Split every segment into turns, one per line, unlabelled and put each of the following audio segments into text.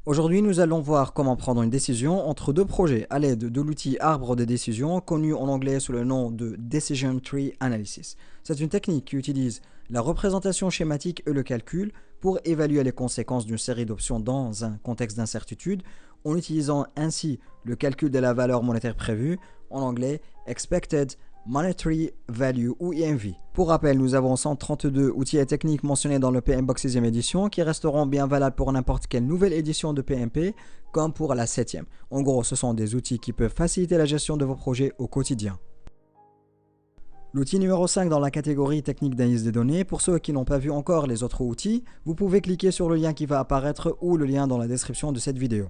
Aujourd'hui, nous allons voir comment prendre une décision entre deux projets à l'aide de l'outil arbre de décision connu en anglais sous le nom de Decision Tree Analysis. C'est une technique qui utilise la représentation schématique et le calcul pour évaluer les conséquences d'une série d'options dans un contexte d'incertitude en utilisant ainsi le calcul de la valeur monétaire prévue, en anglais Expected Monetary Value ou EMV. Pour rappel, nous avons 132 outils et techniques mentionnés dans le PMBOK 6e édition qui resteront bien valables pour n'importe quelle nouvelle édition de PMP comme pour la 7e. En gros, ce sont des outils qui peuvent faciliter la gestion de vos projets au quotidien. L'outil numéro 5 dans la catégorie technique d'analyse des données, pour ceux qui n'ont pas vu encore les autres outils, vous pouvez cliquer sur le lien qui va apparaître ou le lien dans la description de cette vidéo.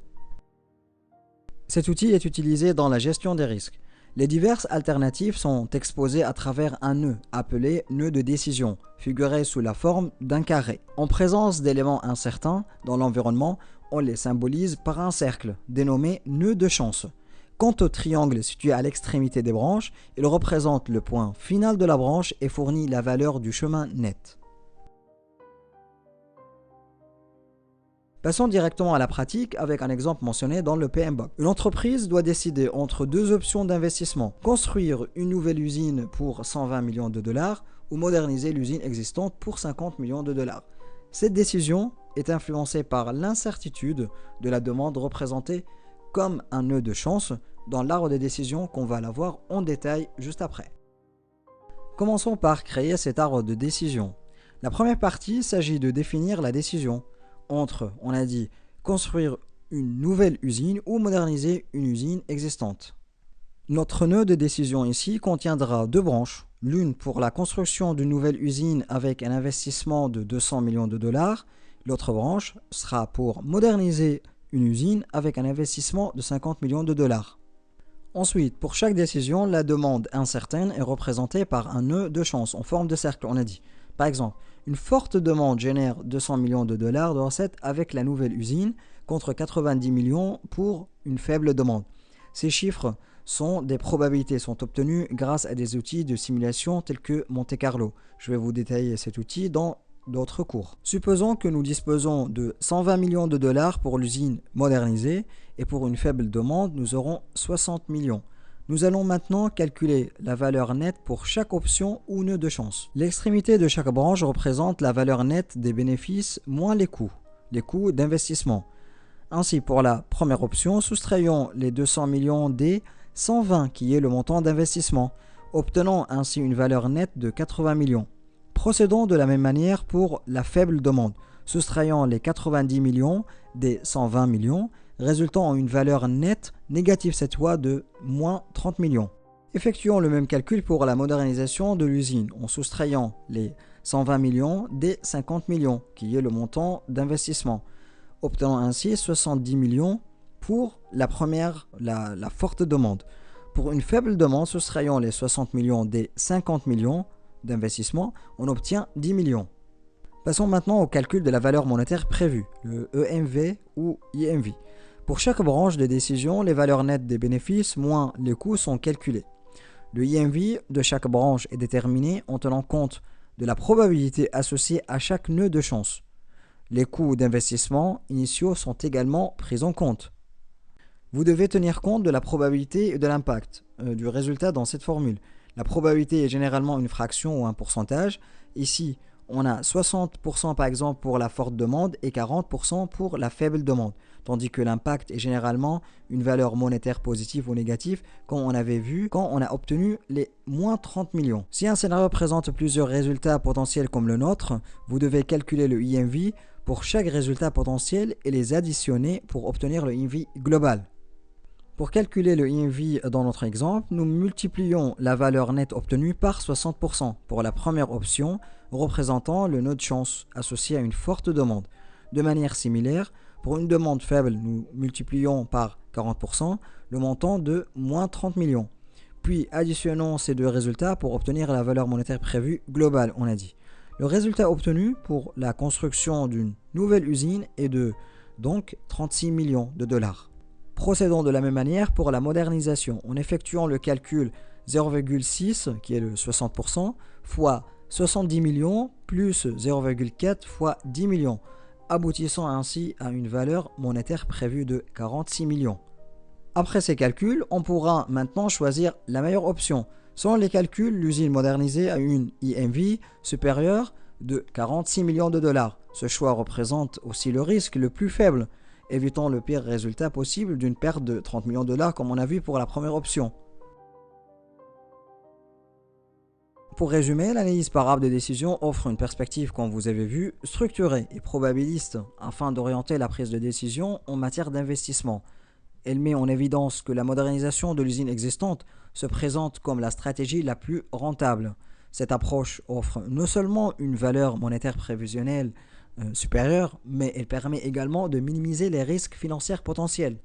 Cet outil est utilisé dans la gestion des risques. Les diverses alternatives sont exposées à travers un nœud, appelé nœud de décision, figuré sous la forme d'un carré. En présence d'éléments incertains dans l'environnement, on les symbolise par un cercle, dénommé nœud de chance. Quant au triangle situé à l'extrémité des branches, il représente le point final de la branche et fournit la valeur du chemin net. Passons directement à la pratique avec un exemple mentionné dans le PMBOK. Une entreprise doit décider entre deux options d'investissement. Construire une nouvelle usine pour 120 millions de dollars ou moderniser l'usine existante pour 50 millions de dollars. Cette décision est influencée par l'incertitude de la demande représentée comme un nœud de chance dans l'arbre de décision qu'on va la voir en détail juste après. Commençons par créer cet arbre de décision. La première partie s'agit de définir la décision entre, on a dit, construire une nouvelle usine ou moderniser une usine existante. Notre nœud de décision ici contiendra deux branches, l'une pour la construction d'une nouvelle usine avec un investissement de 200 millions de dollars, l'autre branche sera pour moderniser une usine avec un investissement de 50 millions de dollars. Ensuite, pour chaque décision, la demande incertaine est représentée par un nœud de chance en forme de cercle, on a dit. Par exemple, une forte demande génère 200 millions de dollars de recettes avec la nouvelle usine contre 90 millions pour une faible demande. Ces chiffres sont des probabilités sont obtenues grâce à des outils de simulation tels que Monte Carlo. Je vais vous détailler cet outil dans d'autres cours. Supposons que nous disposons de 120 millions de dollars pour l'usine modernisée et pour une faible demande, nous aurons 60 millions. Nous allons maintenant calculer la valeur nette pour chaque option ou nœud de chance. L'extrémité de chaque branche représente la valeur nette des bénéfices moins les coûts d'investissement. Ainsi, pour la première option, soustrayons les 200 millions des 120 qui est le montant d'investissement, obtenant ainsi une valeur nette de 80 millions. Procédons de la même manière pour la faible demande, soustrayant les 90 millions des 120 millions, résultant en une valeur nette négative cette fois de moins 30 millions. Effectuons le même calcul pour la modernisation de l'usine en soustrayant les 120 millions des 50 millions qui est le montant d'investissement, obtenant ainsi 70 millions pour la forte demande. Pour une faible demande, soustrayant les 60 millions des 50 millions d'investissement, on obtient 10 millions. Passons maintenant au calcul de la valeur monétaire prévue, le EMV ou EMV. Pour chaque branche de décision, les valeurs nettes des bénéfices moins les coûts sont calculées. Le EMV de chaque branche est déterminé en tenant compte de la probabilité associée à chaque nœud de chance. Les coûts d'investissement initiaux sont également pris en compte. Vous devez tenir compte de la probabilité et de l'impact du résultat dans cette formule. La probabilité est généralement une fraction ou un pourcentage. Ici, on a 60% par exemple pour la forte demande et 40% pour la faible demande, tandis que l'impact est généralement une valeur monétaire positive ou négative, comme on avait vu quand on a obtenu les moins 30 millions. Si un scénario présente plusieurs résultats potentiels comme le nôtre, vous devez calculer le EMV pour chaque résultat potentiel et les additionner pour obtenir le EMV global. Pour calculer le EMV dans notre exemple, nous multiplions la valeur nette obtenue par 60% pour la première option, représentant le nœud de chance associé à une forte demande. De manière similaire, pour une demande faible, nous multiplions par 40% le montant de moins 30 millions. Puis additionnons ces deux résultats pour obtenir la valeur monétaire prévue globale, on a dit. Le résultat obtenu pour la construction d'une nouvelle usine est de donc 36 millions de dollars. Procédons de la même manière pour la modernisation en effectuant le calcul 0,6 qui est le 60% fois 70 millions plus 0,4 fois 10 millions aboutissant ainsi à une valeur monétaire prévue de 46 millions. Après ces calculs, on pourra maintenant choisir la meilleure option. Selon les calculs, l'usine modernisée a une IMV supérieure de 46 millions de dollars. Ce choix représente aussi le risque le plus faible, évitant le pire résultat possible d'une perte de 30 millions de dollars comme on a vu pour la première option. Pour résumer, l'analyse par arbre de décision offre une perspective, comme vous avez vu, structurée et probabiliste afin d'orienter la prise de décision en matière d'investissement. Elle met en évidence que la modernisation de l'usine existante se présente comme la stratégie la plus rentable. Cette approche offre non seulement une valeur monétaire prévisionnelle supérieure, mais elle permet également de minimiser les risques financiers potentiels.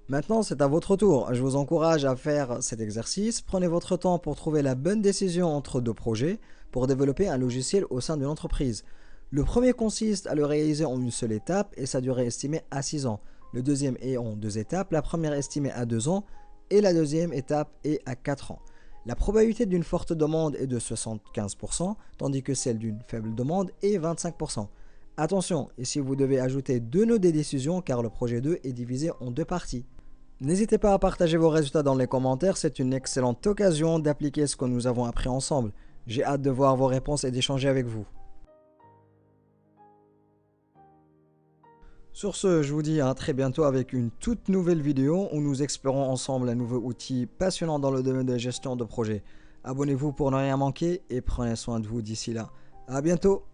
Maintenant, c'est à votre tour. Je vous encourage à faire cet exercice. Prenez votre temps pour trouver la bonne décision entre deux projets pour développer un logiciel au sein d'une entreprise. Le premier consiste à le réaliser en une seule étape et sa durée estimée à 6 ans. Le deuxième est en 2 étapes, la première estimée à 2 ans et la deuxième étape est à 4 ans. La probabilité d'une forte demande est de 75%, tandis que celle d'une faible demande est 25%. Attention, ici vous devez ajouter 2 nœuds des décisions car le projet 2 est divisé en 2 parties. N'hésitez pas à partager vos résultats dans les commentaires, c'est une excellente occasion d'appliquer ce que nous avons appris ensemble. J'ai hâte de voir vos réponses et d'échanger avec vous. Sur ce, je vous dis à très bientôt avec une toute nouvelle vidéo où nous explorons ensemble un nouveau outil passionnant dans le domaine de la gestion de projet. Abonnez-vous pour ne rien manquer et prenez soin de vous d'ici là. À bientôt!